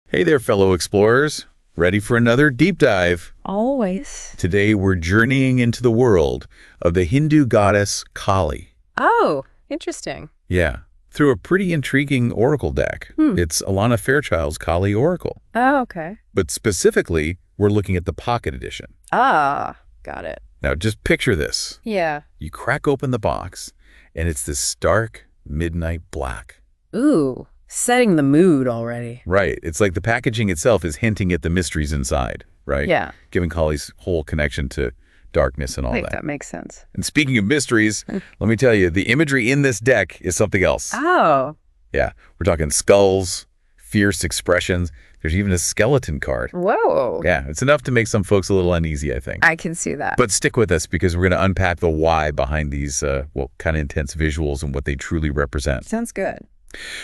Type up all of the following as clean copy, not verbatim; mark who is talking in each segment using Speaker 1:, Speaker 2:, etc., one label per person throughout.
Speaker 1: Hey there, fellow explorers. Ready for another deep dive?
Speaker 2: Always.
Speaker 1: Today we're journeying into the world of the Hindu goddess Kali.
Speaker 2: Oh, interesting.
Speaker 1: Yeah, through a pretty intriguing oracle deck. It's Alana Fairchild's Kali Oracle.
Speaker 2: Oh, okay.
Speaker 1: But specifically, we're looking at the pocket edition.
Speaker 2: Ah, got it.
Speaker 1: Now just picture this.
Speaker 2: Yeah.
Speaker 1: You crack open the box, and it's this stark midnight black.
Speaker 2: Ooh, setting the mood already.
Speaker 1: Right. It's like the packaging itself is hinting at the mysteries inside, right?
Speaker 2: Yeah.
Speaker 1: Giving Kali's whole connection to darkness and all
Speaker 2: Wait,
Speaker 1: that.
Speaker 2: that makes sense.
Speaker 1: And speaking of mysteries, let me tell you, the imagery in this deck is something else.
Speaker 2: Oh.
Speaker 1: Yeah. We're talking skulls, fierce expressions. There's even a skeleton card.
Speaker 2: Whoa.
Speaker 1: Yeah. It's enough to make some folks a little uneasy, I think.
Speaker 2: I can see that.
Speaker 1: But stick with us because we're going to unpack the why behind these, kind of intense visuals and what they truly represent.
Speaker 2: Sounds good.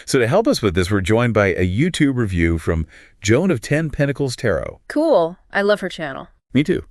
Speaker 1: So to help us with this, we're joined by a YouTube review from Joan of 10 Pentacles Tarot.
Speaker 2: Cool. I love her channel.
Speaker 1: Me too.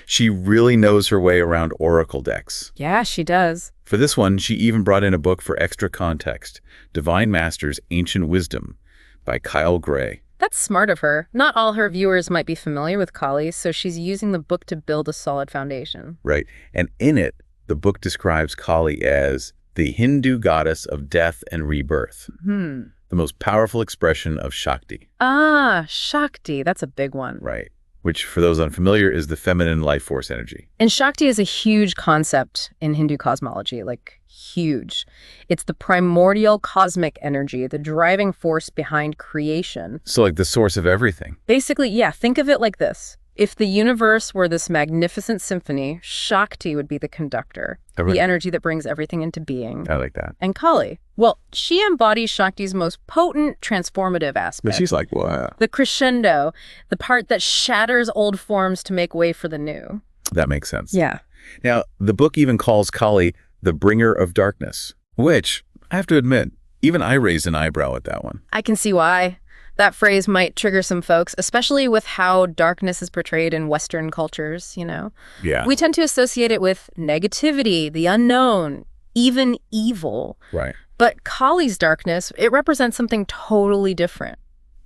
Speaker 1: She really knows her way around oracle decks.
Speaker 2: Yeah, she does.
Speaker 1: For this one, she even brought in a book for extra context, Divine Masters Ancient Wisdom by Kyle Gray.
Speaker 2: That's smart of her. Not all her viewers might be familiar with Kali, so she's using the book to build a solid foundation.
Speaker 1: Right. And in it, the book describes Kali as the Hindu goddess of death and rebirth, the most powerful expression of Shakti.
Speaker 2: Ah, Shakti. That's a big one.
Speaker 1: Right. Which, for those unfamiliar, is the feminine life force energy.
Speaker 2: And Shakti is a huge concept in Hindu cosmology, like huge. It's the primordial cosmic energy, the driving force behind creation.
Speaker 1: So like the source of everything.
Speaker 2: Basically, yeah, think of it like this. If the universe were this magnificent symphony, Shakti would be the conductor, the energy that brings everything into being.
Speaker 1: I like that.
Speaker 2: And Kali, well, she embodies Shakti's most potent transformative aspect.
Speaker 1: But she's like, what?
Speaker 2: The crescendo, the part that shatters old forms to make way for the new.
Speaker 1: That makes sense.
Speaker 2: Yeah.
Speaker 1: Now, the book even calls Kali the bringer of darkness, which, I have to admit, even I raised an eyebrow at that one.
Speaker 2: I can see why. That phrase might trigger some folks, especially with how darkness is portrayed in Western cultures, you know?
Speaker 1: Yeah.
Speaker 2: We tend to associate it with negativity, the unknown, even evil.
Speaker 1: Right.
Speaker 2: But Kali's darkness, it represents something totally different.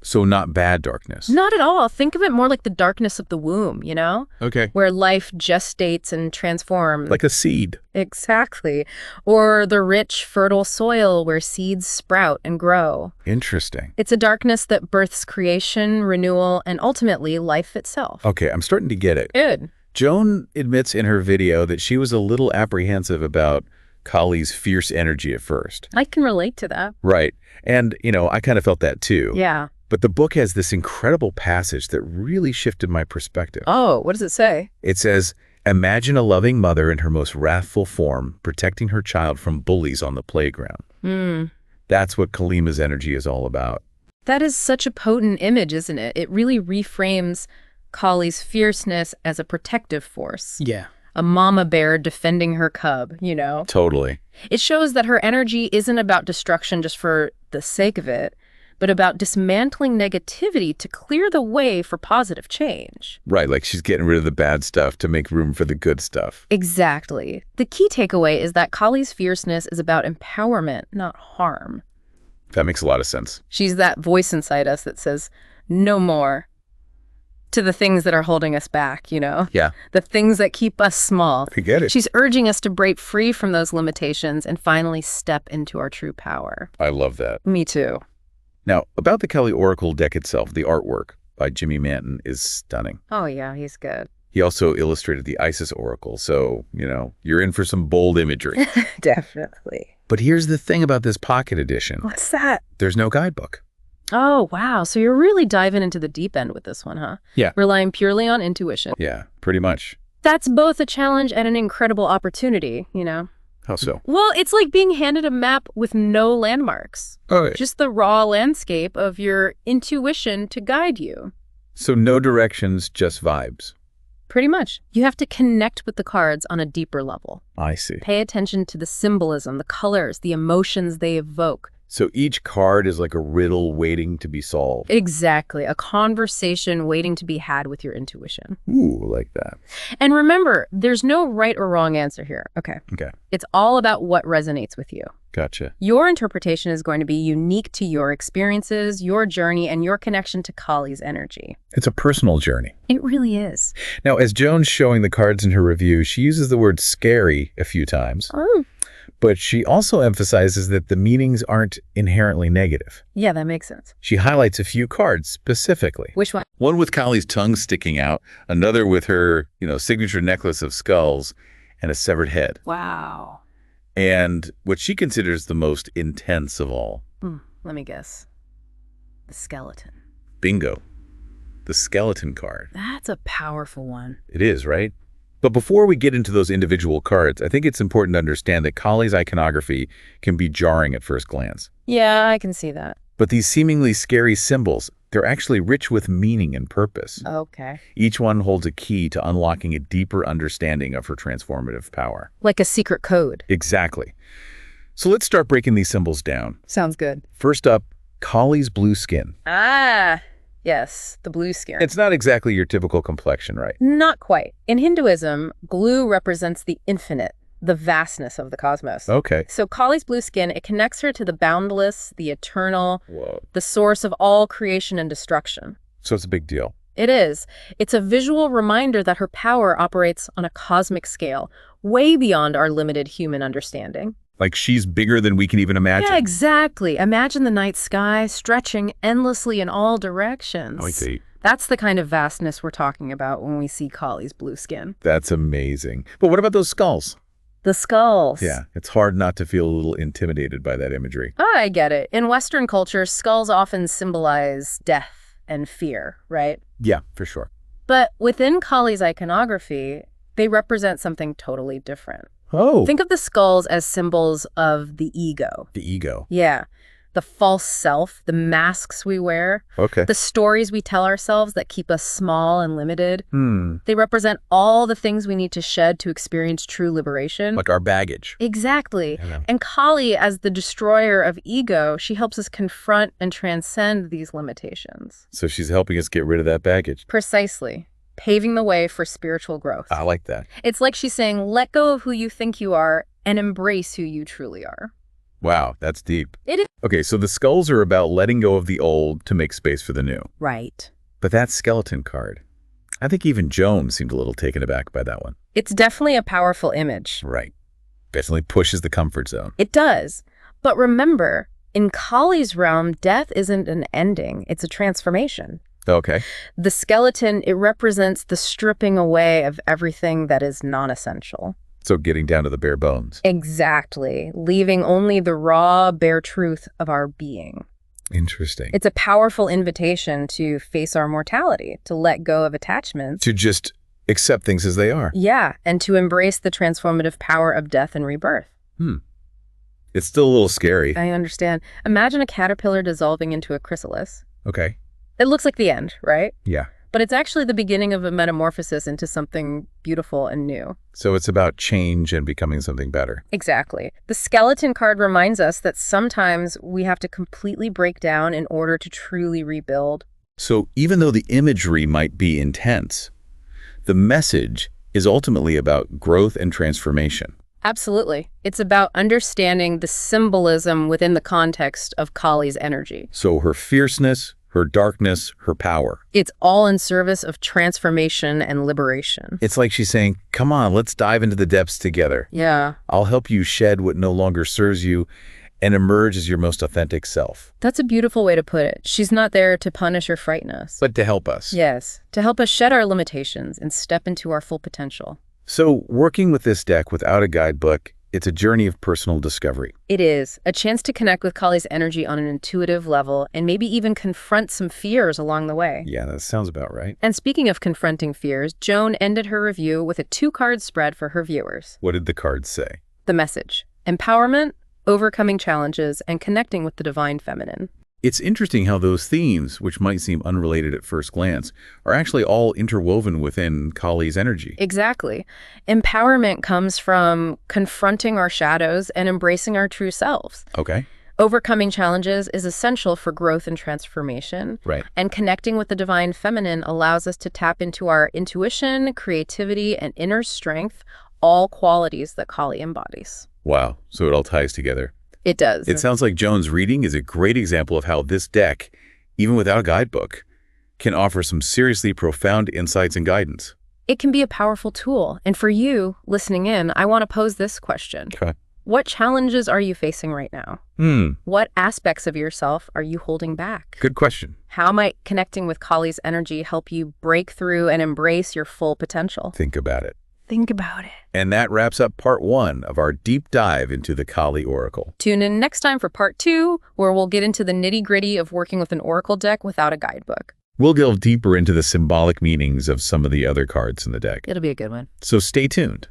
Speaker 1: So not bad darkness.
Speaker 2: Not at all. Think of it more like the darkness of the womb, you know?
Speaker 1: Okay.
Speaker 2: Where life gestates and transforms.
Speaker 1: Like a seed.
Speaker 2: Exactly. Or the rich, fertile soil where seeds sprout and grow.
Speaker 1: Interesting.
Speaker 2: It's a darkness that births creation, renewal, and ultimately life itself.
Speaker 1: Okay, I'm starting to get it.
Speaker 2: Good.
Speaker 1: Joan admits in her video that she was a little apprehensive about Kali's fierce energy at first.
Speaker 2: I can relate to that.
Speaker 1: Right. And, I kind of felt that too.
Speaker 2: Yeah.
Speaker 1: But the book has this incredible passage that really shifted my perspective.
Speaker 2: Oh, what does it say?
Speaker 1: It says, imagine a loving mother in her most wrathful form, protecting her child from bullies on the playground. That's what Kalima's energy is all about.
Speaker 2: That is such a potent image, isn't it? It really reframes Kali's fierceness as a protective force.
Speaker 1: Yeah.
Speaker 2: A mama bear defending her cub, you know?
Speaker 1: Totally.
Speaker 2: It shows that her energy isn't about destruction just for the sake of it, but about dismantling negativity to clear the way for positive change.
Speaker 1: Right, like she's getting rid of the bad stuff to make room for the good stuff.
Speaker 2: Exactly. The key takeaway is that Kali's fierceness is about empowerment, not harm.
Speaker 1: That makes a lot of sense.
Speaker 2: She's that voice inside us that says, no more, to the things that are holding us back, you know?
Speaker 1: Yeah.
Speaker 2: The things that keep us small.
Speaker 1: I get it.
Speaker 2: She's urging us to break free from those limitations and finally step into our true power.
Speaker 1: I love that.
Speaker 2: Me too.
Speaker 1: Now, about the Kali Oracle deck itself, the artwork by Jimmy Manton is stunning.
Speaker 2: Oh yeah, he's good.
Speaker 1: He also illustrated the Isis Oracle, so, you're in for some bold imagery.
Speaker 2: Definitely.
Speaker 1: But here's the thing about this pocket edition.
Speaker 2: What's that?
Speaker 1: There's no guidebook.
Speaker 2: Oh, wow. So you're really diving into the deep end with this one, huh?
Speaker 1: Yeah.
Speaker 2: Relying purely on intuition.
Speaker 1: Yeah, pretty much.
Speaker 2: That's both a challenge and an incredible opportunity, you know?
Speaker 1: How so?
Speaker 2: Well, it's like being handed a map with no landmarks.
Speaker 1: Okay.
Speaker 2: Just the raw landscape of your intuition to guide you.
Speaker 1: So no directions, just vibes.
Speaker 2: Pretty much. You have to connect with the cards on a deeper level.
Speaker 1: I see.
Speaker 2: Pay attention to the symbolism, the colors, the emotions they evoke.
Speaker 1: So each card is like a riddle waiting to be solved.
Speaker 2: Exactly. A conversation waiting to be had with your intuition.
Speaker 1: Ooh, like that.
Speaker 2: And remember, there's no right or wrong answer here. Okay. It's all about what resonates with you.
Speaker 1: Gotcha.
Speaker 2: Your interpretation is going to be unique to your experiences, your journey, and your connection to Kali's energy.
Speaker 1: It's a personal journey.
Speaker 2: It really is.
Speaker 1: Now, as Joan's showing the cards in her review, she uses the word scary a few times.
Speaker 2: Oh.
Speaker 1: But she also emphasizes that the meanings aren't inherently negative.
Speaker 2: Yeah, that makes sense.
Speaker 1: She highlights a few cards specifically.
Speaker 2: Which one?
Speaker 1: One with Kali's tongue sticking out, another with her, signature necklace of skulls and a severed head.
Speaker 2: Wow.
Speaker 1: And what she considers the most intense of all.
Speaker 2: Let me guess. The skeleton.
Speaker 1: Bingo. The skeleton card.
Speaker 2: That's a powerful one.
Speaker 1: It is, right? But before we get into those individual cards, I think it's important to understand that Kali's iconography can be jarring at first glance.
Speaker 2: Yeah, I can see that.
Speaker 1: But these seemingly scary symbols, they're actually rich with meaning and purpose.
Speaker 2: Okay.
Speaker 1: Each one holds a key to unlocking a deeper understanding of her transformative power.
Speaker 2: Like a secret code.
Speaker 1: Exactly. So let's start breaking these symbols down.
Speaker 2: Sounds good.
Speaker 1: First up, Kali's blue skin.
Speaker 2: Yes, the blue skin.
Speaker 1: It's not exactly your typical complexion, right?
Speaker 2: Not quite. In Hinduism, blue represents the infinite, the vastness of the cosmos.
Speaker 1: Okay.
Speaker 2: So Kali's blue skin, it connects her to the boundless, the eternal,
Speaker 1: Whoa.
Speaker 2: the source of all creation and destruction.
Speaker 1: So it's a big deal.
Speaker 2: It is. It's a visual reminder that her power operates on a cosmic scale, way beyond our limited human understanding.
Speaker 1: Like she's bigger than we can even imagine.
Speaker 2: Yeah, exactly. Imagine the night sky stretching endlessly in all directions.
Speaker 1: I see.
Speaker 2: That's the kind of vastness we're talking about when we see Kali's blue skin.
Speaker 1: That's amazing. But what about those skulls?
Speaker 2: The skulls.
Speaker 1: Yeah, it's hard not to feel a little intimidated by that imagery.
Speaker 2: Oh, I get it. In Western culture, skulls often symbolize death and fear, right?
Speaker 1: Yeah, for sure.
Speaker 2: But within Kali's iconography, they represent something totally different.
Speaker 1: Oh.
Speaker 2: Think of the skulls as symbols of the ego.
Speaker 1: The ego.
Speaker 2: Yeah. The false self, the masks we wear,
Speaker 1: Okay.
Speaker 2: the stories we tell ourselves that keep us small and limited.
Speaker 1: Hmm.
Speaker 2: They represent all the things we need to shed to experience true liberation.
Speaker 1: Like our baggage.
Speaker 2: Exactly.
Speaker 1: Yeah.
Speaker 2: And Kali, as the destroyer of ego, she helps us confront and transcend these limitations.
Speaker 1: So she's helping us get rid of that baggage.
Speaker 2: Precisely. Paving the way for spiritual growth.
Speaker 1: I like that.
Speaker 2: It's like she's saying, let go of who you think you are and embrace who you truly are.
Speaker 1: Wow, that's deep.
Speaker 2: It is.
Speaker 1: Okay, so the skulls are about letting go of the old to make space for the new.
Speaker 2: Right.
Speaker 1: But that skeleton card, I think even Joan seemed a little taken aback by that one.
Speaker 2: It's definitely a powerful image.
Speaker 1: Right. Definitely pushes the comfort zone.
Speaker 2: It does. But remember, in Kali's realm, death isn't an ending. It's a transformation.
Speaker 1: Okay.
Speaker 2: The skeleton, it represents the stripping away of everything that is non-essential.
Speaker 1: So getting down to the bare bones.
Speaker 2: Exactly. Leaving only the raw, bare truth of our being.
Speaker 1: Interesting.
Speaker 2: It's a powerful invitation to face our mortality, to let go of attachments.
Speaker 1: To just accept things as they are.
Speaker 2: Yeah, and to embrace the transformative power of death and rebirth.
Speaker 1: It's still a little scary.
Speaker 2: I understand. Imagine a caterpillar dissolving into a chrysalis.
Speaker 1: Okay.
Speaker 2: It looks like the end, right?
Speaker 1: Yeah.
Speaker 2: But it's actually the beginning of a metamorphosis into something beautiful and new.
Speaker 1: So it's about change and becoming something better.
Speaker 2: Exactly. The skeleton card reminds us that sometimes we have to completely break down in order to truly rebuild.
Speaker 1: So even though the imagery might be intense, the message is ultimately about growth and transformation.
Speaker 2: Absolutely. It's about understanding the symbolism within the context of Kali's energy.
Speaker 1: So her fierceness, her darkness, her power.
Speaker 2: It's all in service of transformation and liberation.
Speaker 1: It's like she's saying, come on, let's dive into the depths together.
Speaker 2: Yeah.
Speaker 1: I'll help you shed what no longer serves you and emerge as your most authentic self.
Speaker 2: That's a beautiful way to put it. She's not there to punish or frighten us.
Speaker 1: But to help us.
Speaker 2: Yes, to help us shed our limitations and step into our full potential.
Speaker 1: So working with this deck without a guidebook, it's a journey of personal discovery.
Speaker 2: It is a chance to connect with Kali's energy on an intuitive level and maybe even confront some fears along the way.
Speaker 1: Yeah, that sounds about right.
Speaker 2: And speaking of confronting fears, Joan ended her review with a 2-card spread for her viewers.
Speaker 1: What did the cards say?
Speaker 2: The message: empowerment, overcoming challenges, and connecting with the divine feminine.
Speaker 1: It's interesting how those themes, which might seem unrelated at first glance, are actually all interwoven within Kali's energy.
Speaker 2: Exactly. Empowerment comes from confronting our shadows and embracing our true selves.
Speaker 1: Okay.
Speaker 2: Overcoming challenges is essential for growth and transformation.
Speaker 1: Right.
Speaker 2: And connecting with the divine feminine allows us to tap into our intuition, creativity, and inner strength, all qualities that Kali embodies.
Speaker 1: Wow. So it all ties together.
Speaker 2: It does.
Speaker 1: It sounds like Joan's reading is a great example of how this deck, even without a guidebook, can offer some seriously profound insights and guidance.
Speaker 2: It can be a powerful tool. And for you, listening in, I want to pose this question.
Speaker 1: Okay.
Speaker 2: What challenges are you facing right now? What aspects of yourself are you holding back?
Speaker 1: Good question.
Speaker 2: How might connecting with Kali's energy help you break through and embrace your full potential?
Speaker 1: Think about it.
Speaker 2: Think about it.
Speaker 1: And that wraps up part 1 of our deep dive into the Kali Oracle.
Speaker 2: Tune in next time for part 2, where we'll get into the nitty-gritty of working with an oracle deck without a guidebook.
Speaker 1: We'll delve deeper into the symbolic meanings of some of the other cards in the deck.
Speaker 2: It'll be a good one.
Speaker 1: So stay tuned.